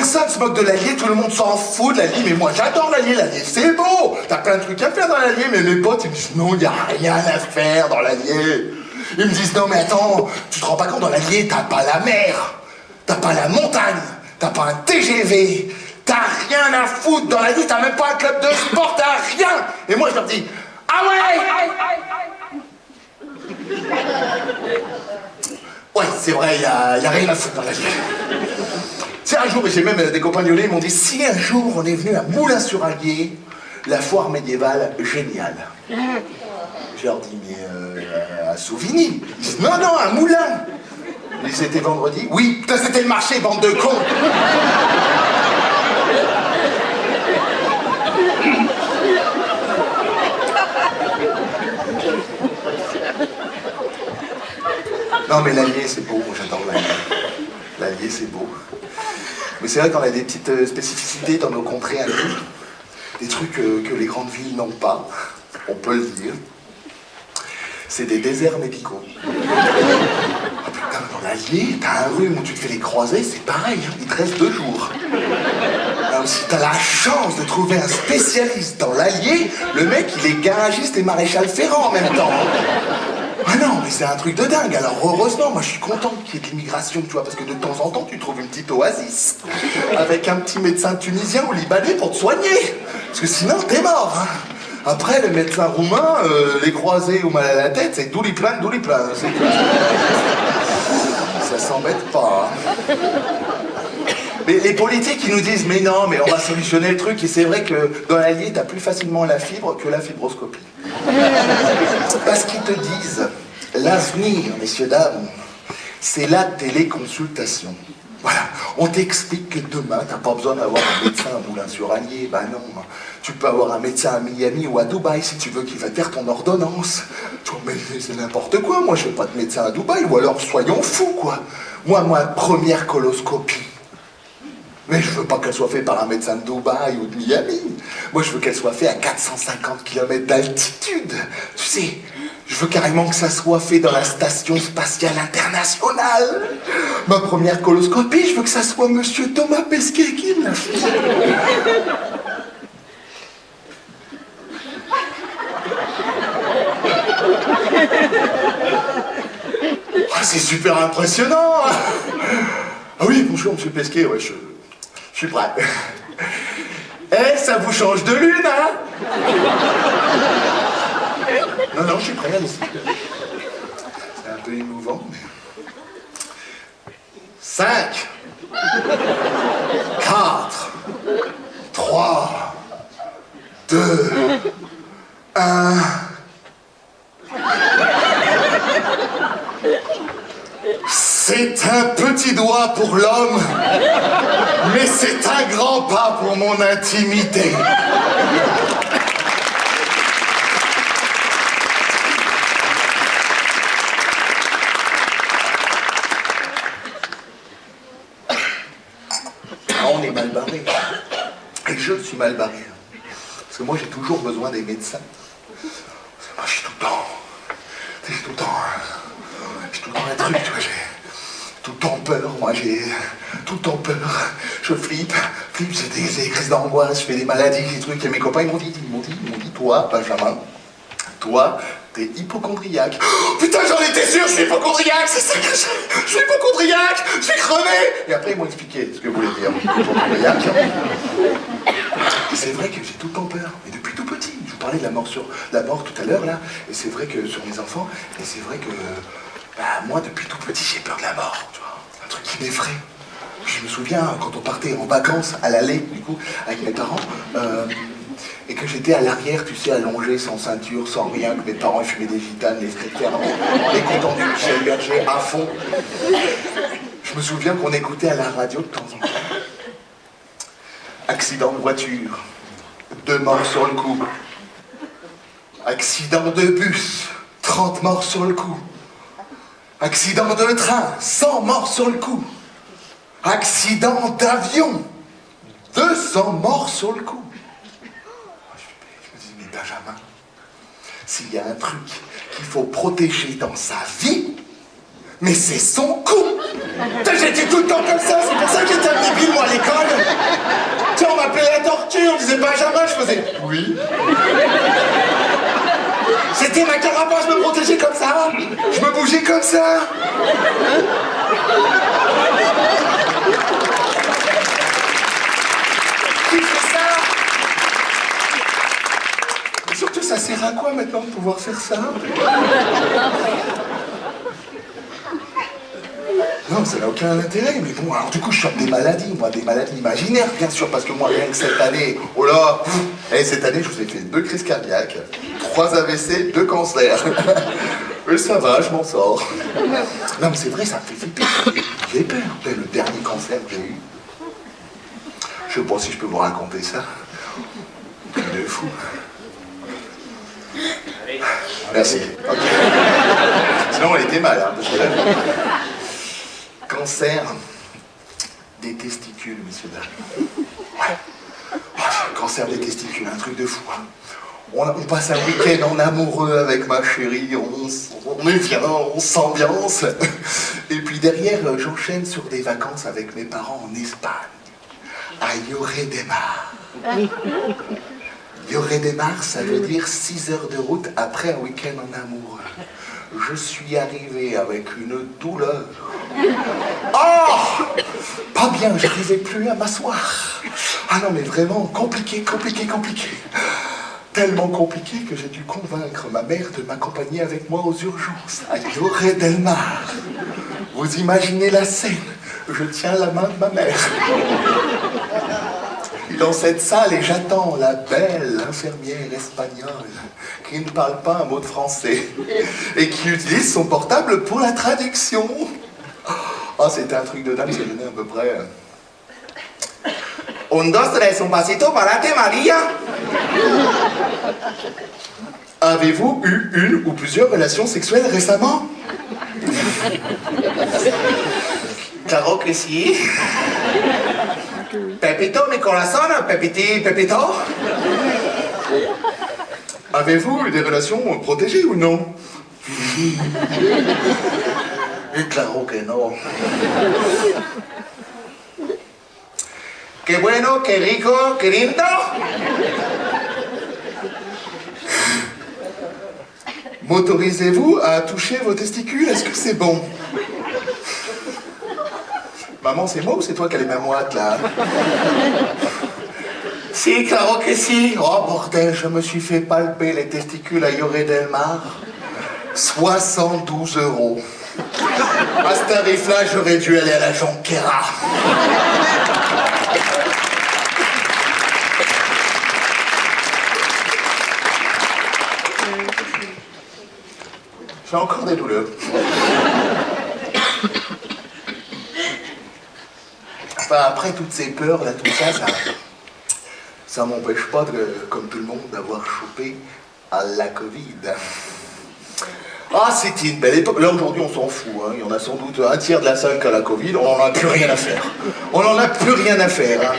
Personne se moque de l'Allier, tout le monde s'en fout de l'Allier, mais moi j'adore l'Allier c'est beau. T'as plein de trucs à faire dans l'Allier, mais mes potes ils me disent non, il n'y a rien à faire dans l'Allier. Ils me disent non mais attends, tu te rends pas compte, dans l'Allier, t'as pas la mer, t'as pas la montagne, t'as pas un TGV, t'as rien à foutre dans l'Allier, t'as même pas un club de sport, t'as rien. Et moi je leur dis, ah ouais. Ouais, c'est vrai, il y a rien à foutre dans l'Allier. C'est un jour, et j'ai même des copains lyonnais, ils m'ont dit, si un jour on est venu à Moulins-sur-Allier, la foire médiévale, géniale. Je leur dis, mais à Souvigny. Ils disent, non, non, à Moulins. Et c'était vendredi. Oui, putain, c'était le marché, bande de cons. Non, mais l'Allier, c'est beau, moi j'adore l'Allier. L'Allier, c'est beau. Mais c'est vrai qu'on a des petites spécificités dans nos contrées à nous. Des trucs que les grandes villes n'ont pas, on peut le dire. C'est des déserts médicaux. Oh putain, dans l'Allier, t'as un rhume où tu te fais les croisés, c'est pareil, hein, il te reste 2 jours. Alors si t'as la chance de trouver un spécialiste dans l'Allier, le mec il est garagiste et maréchal ferrant en même temps. Ah non, mais c'est un truc de dingue. Alors heureusement, moi je suis content qu'il y ait de l'immigration, tu vois, parce que de temps en temps, tu trouves une petite oasis avec un petit médecin tunisien ou libanais pour te soigner. Parce que sinon, t'es mort. Hein. Après, le médecin roumain, les croisés ou mal à la tête, c'est douli-plein. Ça s'embête pas. Hein. Mais les politiques, ils nous disent, mais non, mais on va solutionner le truc. Et c'est vrai que dans l'Allier, t'as plus facilement la fibre que la fibroscopie. Parce qu'ils te disent, l'avenir, messieurs, dames, c'est la téléconsultation. Voilà, on t'explique que demain, t'as pas besoin d'avoir un médecin à Moulins-sur-Allier. Bah non, tu peux avoir un médecin à Miami ou à Dubaï si tu veux qu'il va te faire ton ordonnance. Tu vois, mais c'est n'importe quoi, moi je veux pas de médecin à Dubaï, ou alors soyons fous, quoi. Moi, première coloscopie. Mais je veux pas qu'elle soit faite par un médecin de Dubaï ou de Miami. Moi, je veux qu'elle soit faite à 450 km d'altitude. Tu sais, je veux carrément que ça soit fait dans la Station Spatiale Internationale. Ma première coloscopie, je veux que ça soit Monsieur Thomas Pesquet qui me l'a fait. Ah, c'est super impressionnant. Ah oui, bonjour Monsieur Pesquet, ouais, je suis prêt. Eh, ça vous change de lune, hein? Non, je suis prêt, allez-y. C'est un peu émouvant, mais... 5, 4, 3, 2, 1... C'est un petit doigt pour l'homme, mais c'est un grand pas pour mon intimité. On est mal barré. Et je suis mal barré. Parce que moi, j'ai toujours besoin des médecins. Moi, j'ai tout le temps un truc, tu vois, j'ai tout le temps peur, moi j'ai tout le temps peur, je flippe, j'ai des crises d'angoisse, je fais des maladies, des trucs, et mes copains ils m'ont dit, toi, Benjamin, toi, t'es hypochondriaque. Oh, putain, j'en étais sûr, je suis hypochondriaque, c'est ça que je suis hypochondriaque, je suis crevé. Et après ils m'ont expliqué ce que voulait dire hypochondriaque. Et c'est vrai que j'ai tout le temps peur, mais depuis tout petit, je vous parlais de la mort tout à l'heure là, et c'est vrai que sur mes enfants, et c'est vrai que moi, depuis tout petit, j'ai peur de la mort, tu vois. Un truc qui m'effraie. Je me souviens, quand on partait en vacances à l'allée, du coup, avec mes parents, et que j'étais à l'arrière, tu sais, allongé, sans ceinture, sans rien, que mes parents fumaient des gitanes, les fenêtres fermées, écoutant du Michel Berger à fond. Je me souviens qu'on écoutait à la radio de temps en temps. Accident de voiture, 2 morts sur le coup. Accident de bus, 30 morts sur le coup. Accident de train, 100 morts sur le coup. Accident d'avion, 200 morts sur le coup. Je me dis, mais Benjamin, s'il y a un truc qu'il faut protéger dans sa vie, mais c'est son cou. J'étais tout le temps comme ça, c'est pour ça que j'étais un débile, moi, à l'école. faisais oui. C'était ma carapace, je me protégeais comme ça. Je me bougeais comme ça. Qui fait ça? Et surtout, ça sert à quoi maintenant de pouvoir faire ça? Non, ça n'a aucun intérêt, mais bon, alors du coup, je chope des maladies, moi, des maladies imaginaires, bien sûr, parce que moi, rien que cette année, oh là, cette année, je vous ai fait 2 crises cardiaques, 3 AVC, 2 cancers. Et ça va, je m'en sors. Non, mais c'est vrai, ça me fait flipper. J'ai peur. Le dernier cancer que j'ai eu, je sais pas si je peux vous raconter ça. Truc de fou. Merci. Ok. Sinon, elle était mal, hein, parce que là... Cancer des testicules, messieurs, dames. Ouais. Cancer des testicules, un truc de fou. On passe un week-end en amoureux avec ma chérie, on est bien, on s'ambiance. Et puis derrière, j'enchaîne sur des vacances avec mes parents en Espagne, à Lloret de Mar. Lloret de Mar, ça veut dire 6 heures de route après un week-end en amoureux. Je suis arrivé avec une douleur. Oh! Pas bien, j'arrivais plus à m'asseoir. Ah non, mais vraiment compliqué. Tellement compliqué que j'ai dû convaincre ma mère de m'accompagner avec moi aux urgences, à Lloret de Mar. Vous imaginez la scène? Je tiens la main de ma mère. Dans cette salle, et j'attends la belle infirmière espagnole qui ne parle pas un mot de français et qui utilise son portable pour la traduction. Oh, c'était un truc de dingue, ça donnait à peu près... Un, dos, tres, un pasito para te, Maria. Avez-vous eu une ou plusieurs relations sexuelles récemment? Claro que si. Pepito, mi corazón, Pepiti, Pepito. Avez-vous eu des relations protégées ou non? Claro que no. Que bueno, que rico, que lindo. M'autorisez-vous à toucher vos testicules? Est-ce que c'est bon? Maman, c'est moi ou c'est toi qui as les mains moites, là? Si, claro que si. Oh, bordel, je me suis fait palper les testicules à Lloret de Mar. 72 €. À ce tarif-là, j'aurais dû aller à la Jonquera. J'ai encore des douleurs. Enfin, après toutes ces peurs, là, tout ça, ça m'empêche pas, comme tout le monde, d'avoir chopé à la Covid. Ah, c'était une belle époque. Là, aujourd'hui, on s'en fout. Hein. Il y en a sans doute un tiers de la salle qui a la Covid. On n'en a plus rien à faire. On n'en a plus rien à faire. Hein.